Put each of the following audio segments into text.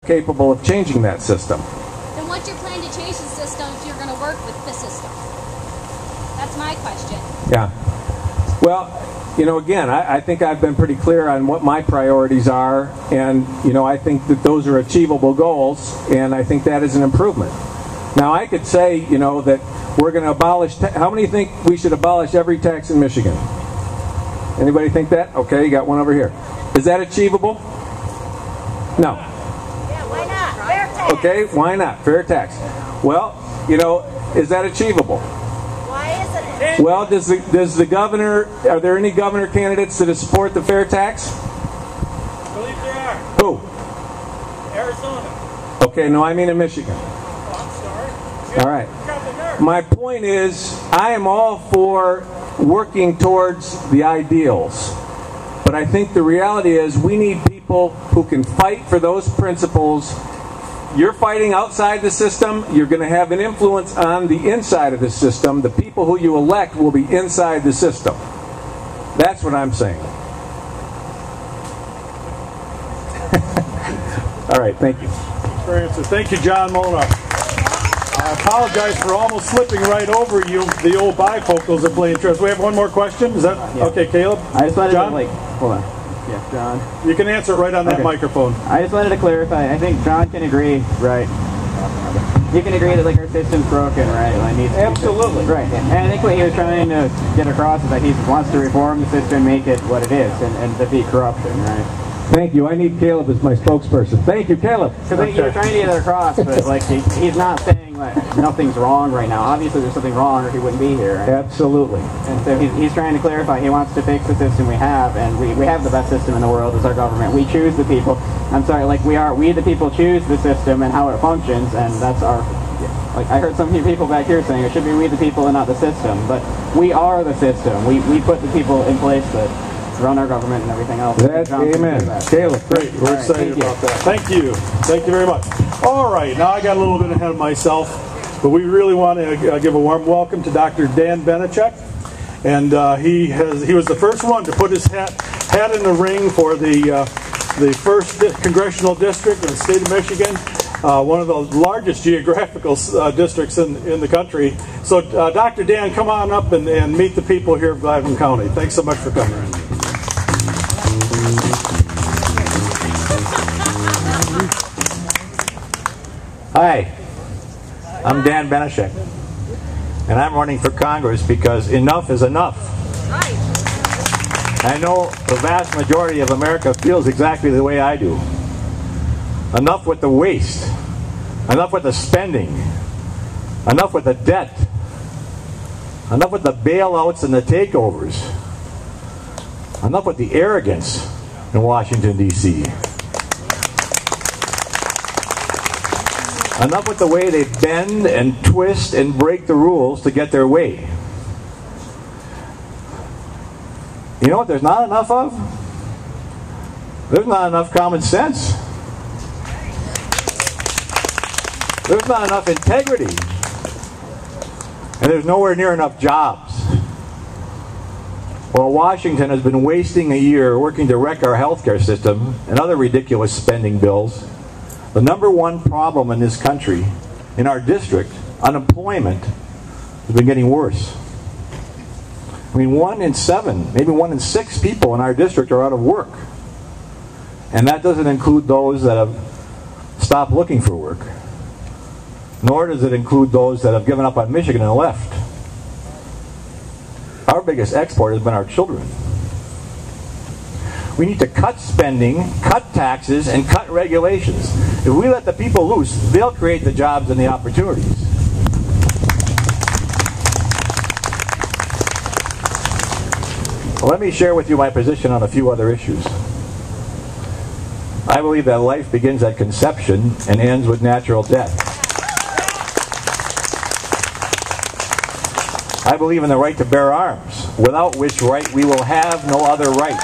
capable of changing that system. Then what's your plan to change the system if you're going to work with the system? That's my question. Yeah. Well, again, I think I've been pretty clear on what my priorities are, and, I think that those are achievable goals, and I think that is an improvement. Now, I could say, that we're going to abolish, how many think we should abolish every tax in Michigan? Anybody think that? Okay, you got one over here. Is that achievable? No. Yeah, why not? Fair tax. Okay, why not? Fair tax. Well, is that achievable? Why isn't it? Well, does the governor, are there any governor candidates that support the fair tax? I believe there are. Who? Arizona. Okay, no, I mean in Michigan. Oh, I'm sorry. All right. My point is, I am all for working towards the ideals. But I think the reality is we need people who can fight for those principles. You're fighting outside the system, you're going to have an influence on the inside of the system. The people who you elect will be inside the system. That's what I'm saying. All right, thank you. For answer. Thank you, John Moolenaar. I apologize for almost slipping right over you. The old bifocals are playing tricks. We have one more question. Is that okay, Caleb? I just wanted John? to hold on. Yeah, John. You can answer it right on that microphone. I just wanted to clarify. I think John can agree, right? You can agree that our system's broken, right? Absolutely. Right. And I think what he was trying to get across is that he wants to reform the system, make it what it is, and defeat corruption, right? Thank you. I need Caleb as my spokesperson. Thank you, Caleb. Because you were trying to get it across, but he's not saying that nothing's wrong right now. Obviously, there's something wrong, or he wouldn't be here. Right? Absolutely. And so he's trying to clarify. He wants to fix the system we have, and we have the best system in the world as our government. We choose the people. I'm sorry, we the people choose the system and how it functions, and that's our. I heard some people back here saying it should be we the people and not the system, but we are the system. We put the people in place that run our government and everything else. Amen. Caleb, great. We're excited about that. Thank you. Thank you very much. All right, now I got a little bit ahead of myself, but we really want to give a warm welcome to Dr. Dan Benishek, and he was the first one to put his hat in the ring for the first congressional district in the state of Michigan. One of the largest geographical districts in the country. So, Dr. Dan, come on up and meet the people here of Gladwin County. Thanks so much for coming. Hi, I'm Dan Benishek, and I'm running for Congress because enough is enough. I know the vast majority of America feels exactly the way I do. Enough with the waste. Enough with the spending. Enough with the debt. Enough with the bailouts and the takeovers. Enough with the arrogance in Washington, D.C. Enough with the way they bend and twist and break the rules to get their way. You know what there's not enough of? There's not enough common sense. There's not enough integrity. And there's nowhere near enough jobs. While Washington has been wasting a year working to wreck our healthcare system and other ridiculous spending bills, the number one problem in this country, in our district, unemployment, has been getting worse. I mean, 1 in 7, maybe 1 in 6 people in our district are out of work. And that doesn't include those that have stopped looking for work. Nor does it include those that have given up on Michigan and left. Our biggest export has been our children. We need to cut spending, cut taxes, and cut regulations. If we let the people loose, they'll create the jobs and the opportunities. Well, let me share with you my position on a few other issues. I believe that life begins at conception and ends with natural death. I believe in the right to bear arms, without which right we will have no other right.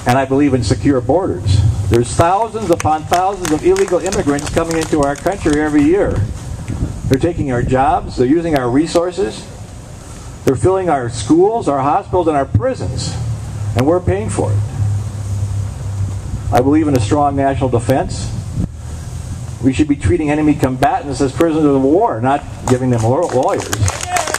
And I believe in secure borders. There's thousands upon thousands of illegal immigrants coming into our country every year. They're taking our jobs, they're using our resources, they're filling our schools, our hospitals, and our prisons, and we're paying for it. I believe in a strong national defense. We should be treating enemy combatants as prisoners of war, not giving them lawyers.